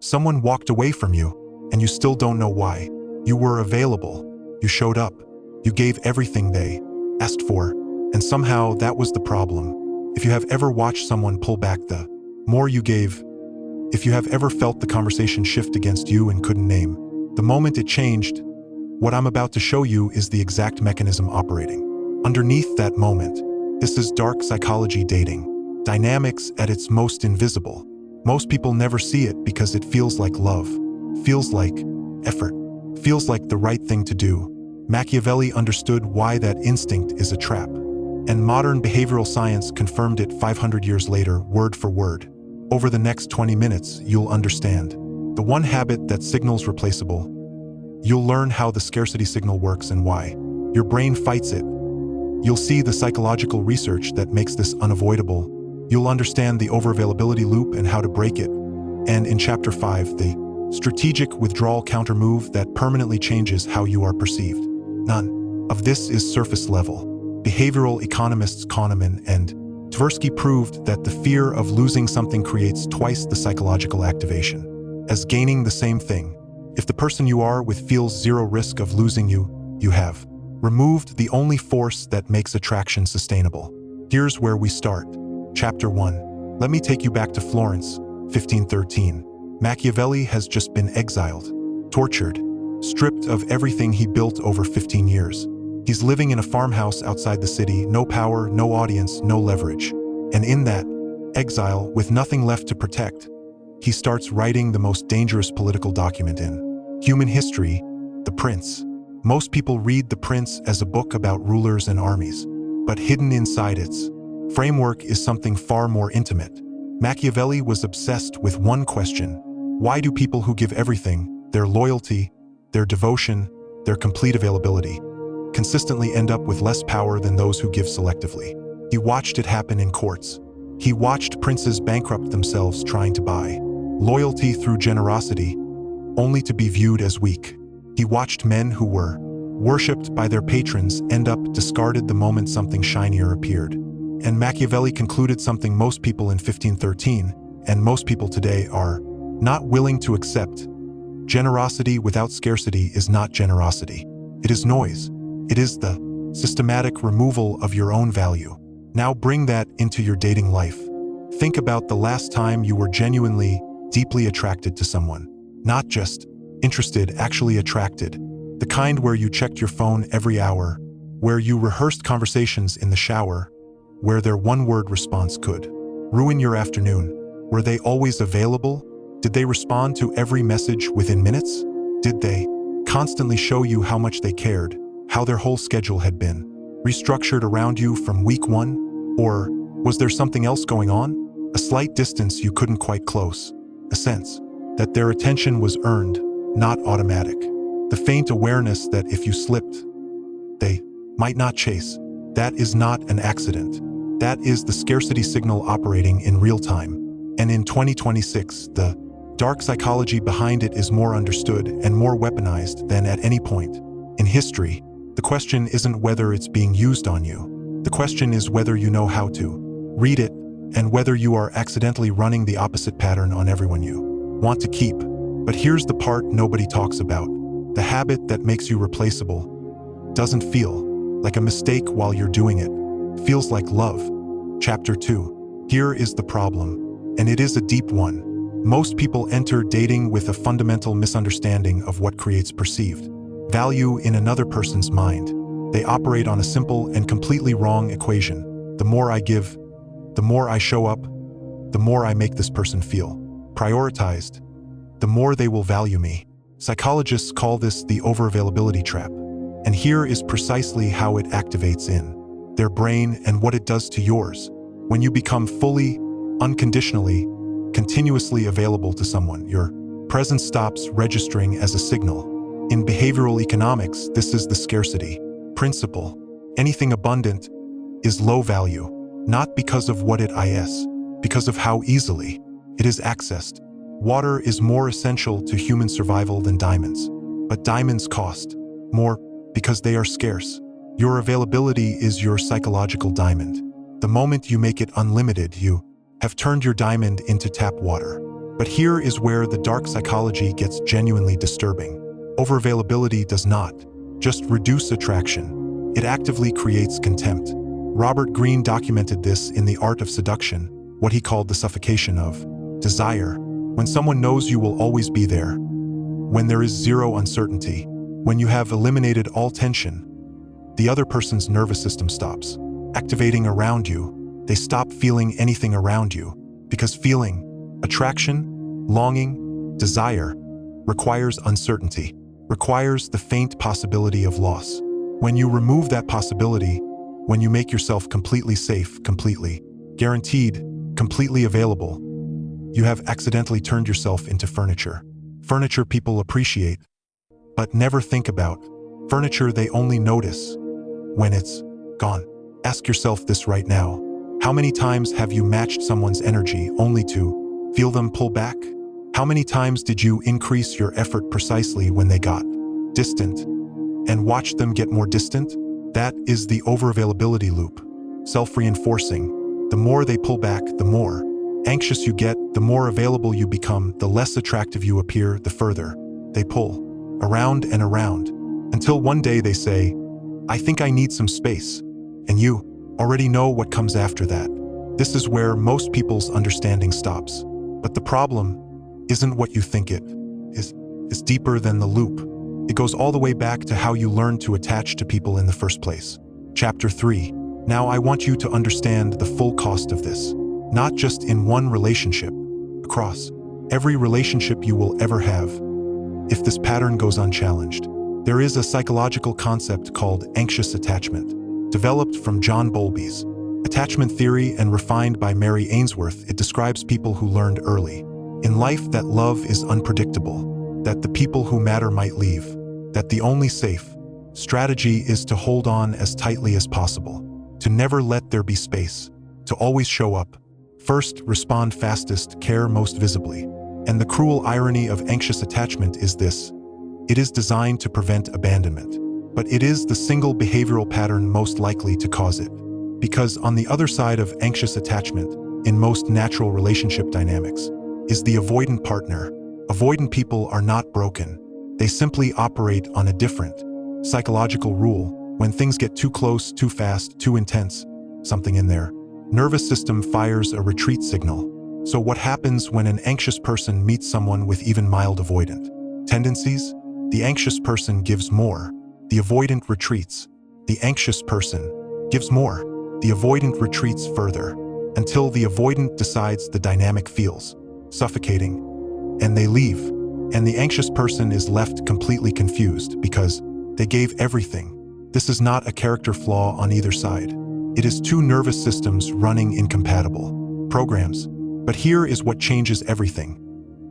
Someone walked away from you, and you still don't know why. You were available. You showed up. You gave everything they asked for, and somehow that was the problem. If you have ever watched someone pull back the more you gave, if you have ever felt the conversation shift against you and couldn't name the moment it changed, what I'm about to show you is the exact mechanism operating underneath that moment. This is dark psychology dating. Dynamics at its most invisible. Most people never see it because it feels like love, feels like effort, feels like the right thing to do. Machiavelli understood why that instinct is a trap, and modern behavioral science confirmed it 500 years later, word for word. Over the next 20 minutes, you'll understand the one habit that signals replaceable. You'll learn how the scarcity signal works and why your brain fights it. You'll see the psychological research that makes this unavoidable. You'll understand the overavailability loop and how to break it. And in Chapter 5, the strategic withdrawal countermove that permanently changes how you are perceived. None of this is surface level. Behavioral economists Kahneman and Tversky proved that the fear of losing something creates twice the psychological activation as gaining the same thing. If the person you are with feels zero risk of losing you, you have removed the only force that makes attraction sustainable. Here's where we start. Chapter 1. Let me take you back to Florence, 1513. Machiavelli has just been exiled, tortured, stripped of everything he built over 15 years. He's living in a farmhouse outside the city, no power, no audience, no leverage. And in that exile, with nothing left to protect, he starts writing the most dangerous political document in human history, The Prince. Most people read The Prince as a book about rulers and armies, but hidden inside its framework is something far more intimate. Machiavelli was obsessed with one question: why do people who give everything, their loyalty, their devotion, their complete availability, consistently end up with less power than those who give selectively? He watched it happen in courts. He watched princes bankrupt themselves trying to buy loyalty through generosity, only to be viewed as weak. He watched men who were worshipped by their patrons end up discarded the moment something shinier appeared. And Machiavelli concluded something most people in 1513, and most people today, are not willing to accept. Generosity without scarcity is not generosity. It is noise. It is the systematic removal of your own value. Now bring that into your dating life. Think about the last time you were genuinely, deeply attracted to someone. Not just interested, actually attracted. The kind where you checked your phone every hour, where you rehearsed conversations in the shower, where their one-word response could ruin your afternoon. Were they always available? Did they respond to every message within minutes? Did they constantly show you how much they cared, how their whole schedule had been restructured around you from week one? Or was there something else going on? A slight distance you couldn't quite close, a sense that their attention was earned, not automatic. The faint awareness that if you slipped, they might not chase. That is not an accident. That is the scarcity signal operating in real time. And in 2026, the dark psychology behind it is more understood and more weaponized than at any point in history. The question isn't whether it's being used on you. The question is whether you know how to read it, and whether you are accidentally running the opposite pattern on everyone you want to keep. But here's the part nobody talks about. The habit that makes you replaceable doesn't feel like a mistake while you're doing it. It feels like love. Chapter 2. Here is the problem, and it is a deep one. Most people enter dating with a fundamental misunderstanding of what creates perceived value in another person's mind. They operate on a simple and completely wrong equation. The more I give, the more I show up, the more I make this person feel prioritized, the more they will value me. Psychologists call this the overavailability trap. And here is precisely how it activates in their brain and what it does to yours. When you become fully, unconditionally, continuously available to someone, your presence stops registering as a signal. In behavioral economics, this is the scarcity principle. Anything abundant is low value, not because of what it is, because of how easily it is accessed. Water is more essential to human survival than diamonds, but diamonds cost more because they are scarce. Your availability is your psychological diamond. The moment you make it unlimited, you have turned your diamond into tap water. But here is where the dark psychology gets genuinely disturbing. Overavailability does not just reduce attraction, it actively creates contempt. Robert Greene documented this in The Art of Seduction, what he called the suffocation of desire. When someone knows you will always be there, when there is zero uncertainty, when you have eliminated all tension, the other person's nervous system stops activating around you. They stop feeling anything around you, because feeling attraction, longing, desire requires uncertainty, requires the faint possibility of loss. When you remove that possibility, when you make yourself completely safe, completely guaranteed, completely available, you have accidentally turned yourself into furniture. Furniture people appreciate, but never think about. Furniture they only notice when it's gone. Ask yourself this right now. How many times have you matched someone's energy only to feel them pull back? How many times did you increase your effort precisely when they got distant and watch them get more distant? That is the overavailability loop, self-reinforcing. The more they pull back, the more anxious you get, the more available you become, the less attractive you appear, the further they pull around and around, until one day they say, "I think I need some space," and you already know what comes after that. This is where most people's understanding stops. But the problem isn't what you think it is. It's deeper than the loop. It goes all the way back to how you learned to attach to people in the first place. Chapter 3. Now I want you to understand the full cost of this. Not just in one relationship, across every relationship you will ever have. If this pattern goes unchallenged, there is a psychological concept called anxious attachment, developed from John Bowlby's attachment theory and refined by Mary Ainsworth. It describes people who learned early in life that love is unpredictable, that the people who matter might leave, that the only safe strategy is to hold on as tightly as possible, to never let there be space, to always show up first, respond fastest, care most visibly. And the cruel irony of anxious attachment is this: it is designed to prevent abandonment, but it is the single behavioral pattern most likely to cause it. Because on the other side of anxious attachment, in most natural relationship dynamics, is the avoidant partner. Avoidant people are not broken. They simply operate on a different psychological rule. When things get too close, too fast, too intense, something in their nervous system fires a retreat signal. So what happens when an anxious person meets someone with even mild avoidant tendencies? The anxious person gives more. The avoidant retreats. The anxious person gives more. The avoidant retreats further, until the avoidant decides the dynamic feels suffocating, and they leave. And the anxious person is left completely confused because they gave everything. This is not a character flaw on either side. It is two nervous systems running incompatible programs. But here is what changes everything.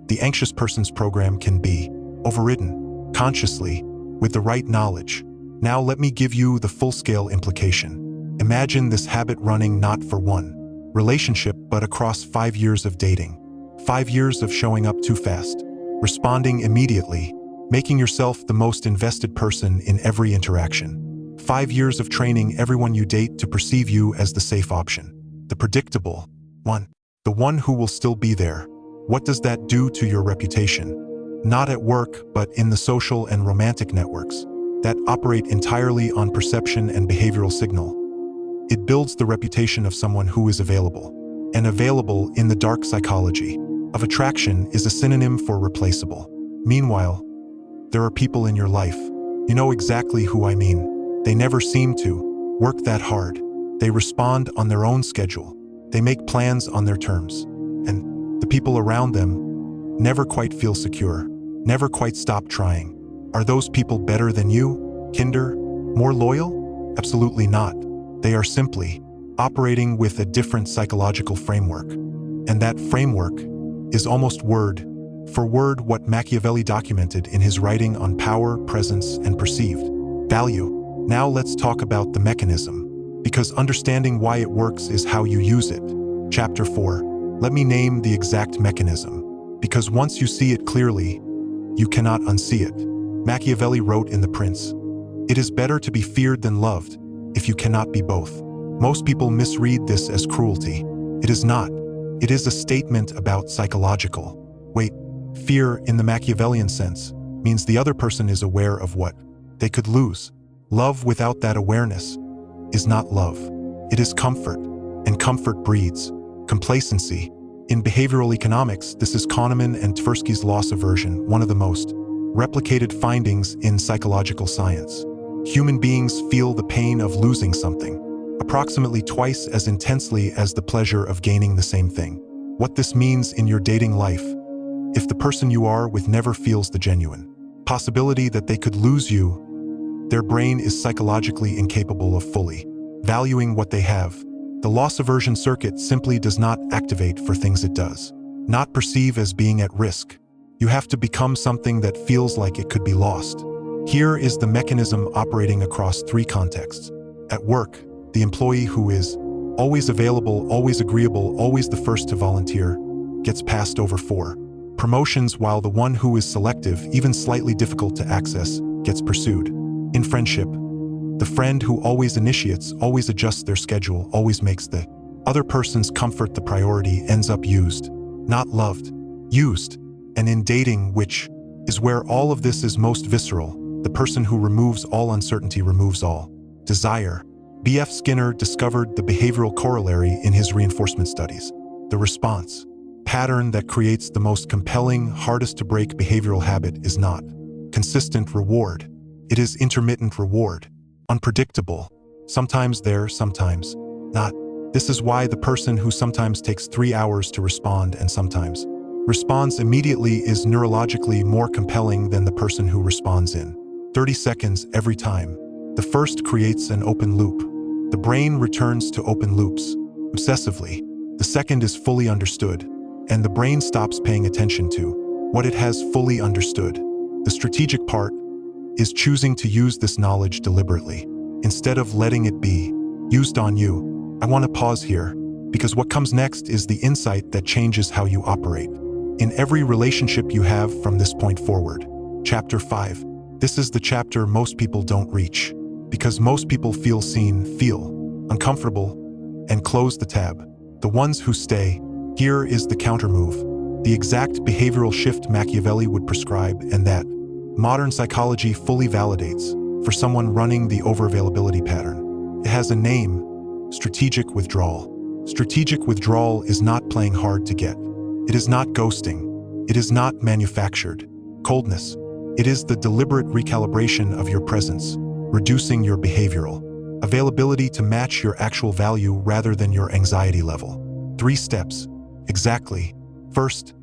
The anxious person's program can be overridden consciously with the right knowledge. Now let me give you the full-scale implication. Imagine this habit running not for one relationship, but across 5 years of dating. 5 years of showing up too fast, responding immediately, making yourself the most invested person in every interaction. 5 years of training everyone you date to perceive you as the safe option, the predictable one, the one who will still be there. What does that do to your reputation? Not at work, but in the social and romantic networks that operate entirely on perception and behavioral signal. It builds the reputation of someone who is available. And available in the dark psychology of attraction is a synonym for replaceable. Meanwhile, there are people in your life. You know exactly who I mean. They never seem to work that hard. They respond on their own schedule. They make plans on their terms. And the people around them never quite feel secure, never quite stop trying. Are those people better than you? Kinder? More loyal? Absolutely not. They are simply operating with a different psychological framework. And that framework is almost word for word what Machiavelli documented in his writing on power, presence, and perceived value. Now let's talk about the mechanism, because understanding why it works is how you use it. Chapter 4. Let me name the exact mechanism, because once you see it clearly, you cannot unsee it. Machiavelli wrote in The Prince, "It is better to be feared than loved, if you cannot be both." Most people misread this as cruelty. It is not. It is a statement about psychological Wait, fear, in the Machiavellian sense, means the other person is aware of what they could lose. Love without that awareness is not love. It is comfort, and comfort breeds complacency. In behavioral economics, this is Kahneman and Tversky's loss aversion, one of the most replicated findings in psychological science. Human beings feel the pain of losing something approximately twice as intensely as the pleasure of gaining the same thing. What this means in your dating life: if the person you are with never feels the genuine possibility that they could lose you, their brain is psychologically incapable of fully valuing what they have. The loss aversion circuit simply does not activate for things it does not perceive as being at risk. You have to become something that feels like it could be lost. Here is the mechanism operating across three contexts. At work, the employee who is always available, always agreeable, always the first to volunteer, gets passed over for promotions, while the one who is selective, even slightly difficult to access, gets pursued. In friendship, the friend who always initiates, always adjusts their schedule, always makes the other person's comfort the priority, ends up used, not loved. Used. And in dating, which is where all of this is most visceral, the person who removes all uncertainty removes all desire. B.F. Skinner discovered the behavioral corollary in his reinforcement studies. The response pattern that creates the most compelling, hardest to break behavioral habit is not consistent reward. It is intermittent reward. Unpredictable. Sometimes there, sometimes not. This is why the person who sometimes takes 3 hours to respond and sometimes responds immediately is neurologically more compelling than the person who responds in 30 seconds every time. The first creates an open loop. The brain returns to open loops obsessively. The second is fully understood, and the brain stops paying attention to what it has fully understood. The strategic part is choosing to use this knowledge deliberately, instead of letting it be used on you. I want to pause here, because what comes next is the insight that changes how you operate in every relationship you have from this point forward. Chapter 5. This is the chapter most people don't reach, because most people feel seen, feel uncomfortable, and close the tab. The ones who stay. Here is the countermove, the exact behavioral shift Machiavelli would prescribe, and that modern psychology fully validates for someone running the overavailability pattern. It has a name: strategic withdrawal. Strategic withdrawal is not playing hard to get. It is not ghosting. It is not manufactured coldness. It is the deliberate recalibration of your presence, reducing your behavioral availability to match your actual value rather than your anxiety level. 3 steps. Exactly. First,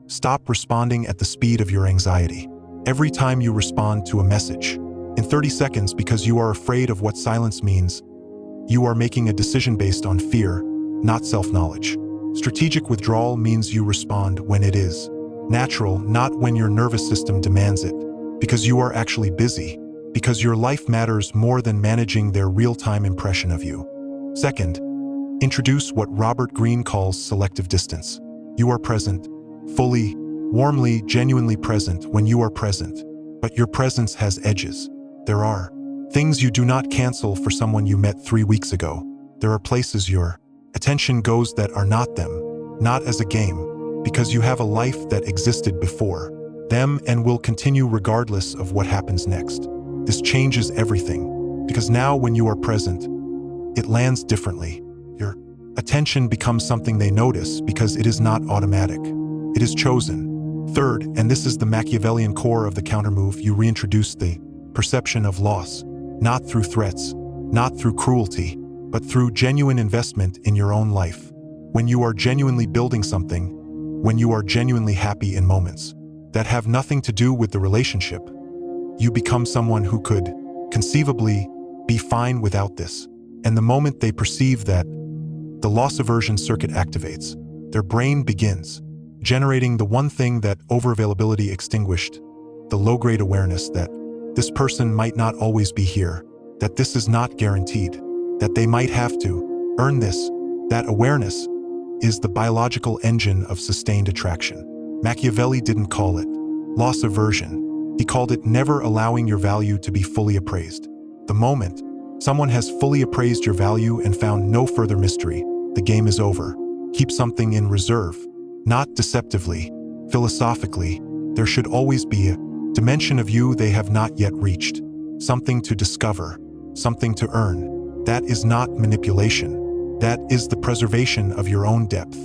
stop responding at the speed of your anxiety. Every time you respond to a message in 30 seconds because you are afraid of what silence means, you are making a decision based on fear, not self-knowledge. Strategic withdrawal means you respond when it is natural, not when your nervous system demands it, because you are actually busy, because your life matters more than managing their real-time impression of you. Second, introduce what Robert Greene calls selective distance. You are present, fully, warmly, genuinely present when you are present, but your presence has edges. There are things you do not cancel for someone you met 3 weeks ago. There are places your attention goes that are not them, not as a game, because you have a life that existed before them and will continue regardless of what happens next. This changes everything, because now when you are present, it lands differently. Your attention becomes something they notice because it is not automatic. It is chosen. Third, and this is the Machiavellian core of the countermove, you reintroduce the perception of loss, not through threats, not through cruelty, but through genuine investment in your own life. When you are genuinely building something, when you are genuinely happy in moments that have nothing to do with the relationship, you become someone who could conceivably be fine without this. And the moment they perceive that, the loss aversion circuit activates. Their brain begins generating the one thing that overavailability extinguished, the low-grade awareness that this person might not always be here, that this is not guaranteed, that they might have to earn this. That awareness is the biological engine of sustained attraction. Machiavelli didn't call it loss aversion. He called it never allowing your value to be fully appraised. The moment someone has fully appraised your value and found no further mystery, the game is over. Keep something in reserve, not deceptively Philosophically, there should always be a dimension of you they have not yet reached, something to discover, something to earn. That is not manipulation. That is the preservation of your own depth.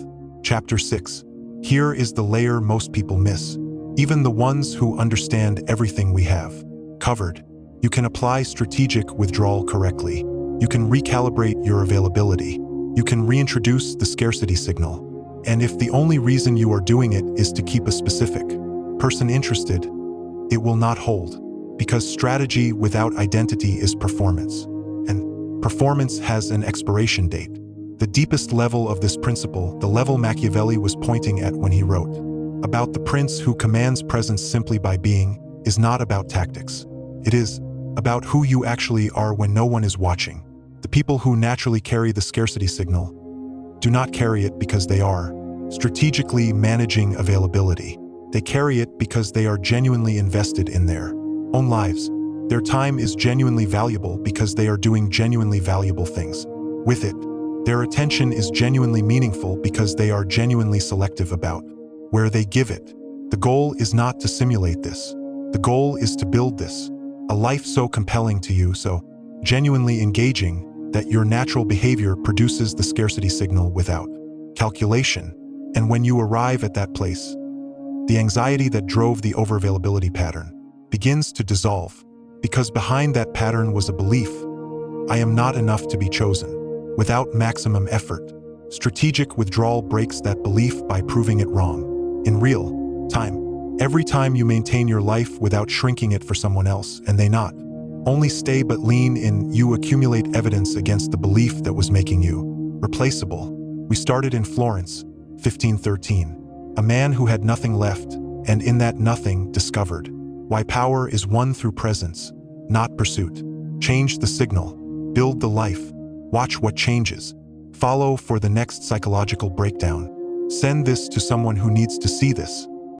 Chapter 6. Here is the layer most people miss. Even the ones who understand everything we have covered. You can apply strategic withdrawal correctly. You can recalibrate your availability. You can reintroduce the scarcity signal. And if the only reason you are doing it is to keep a specific person interested, it will not hold. Because strategy without identity is performance. And performance has an expiration date. The deepest level of this principle, the level Machiavelli was pointing at when he wrote about the prince who commands presence simply by being, is not about tactics. It is about who you actually are when no one is watching. The people who naturally carry the scarcity signal do not carry it because they are strategically managing availability. They carry it because they are genuinely invested in their own lives. Their time is genuinely valuable because they are doing genuinely valuable things with it. Their attention is genuinely meaningful because they are genuinely selective about where they give it. The goal is not to simulate this. The goal is to build this. A life so compelling to you, so genuinely engaging, that your natural behavior produces the scarcity signal without calculation. And when you arrive at that place, the anxiety that drove the overavailability pattern begins to dissolve, because behind that pattern was a belief: I am not enough to be chosen. Without maximum effort, strategic withdrawal breaks that belief by proving it wrong. In real time, every time you maintain your life without shrinking it for someone else, and they not only stay but lean in, you accumulate evidence against the belief that was making you replaceable. We started in Florence, 1513. A man who had nothing left, and in that nothing discovered why power is won through presence, not pursuit. Change the signal, build the life, watch what changes. Follow for the next psychological breakdown. Send this to someone who needs to see this.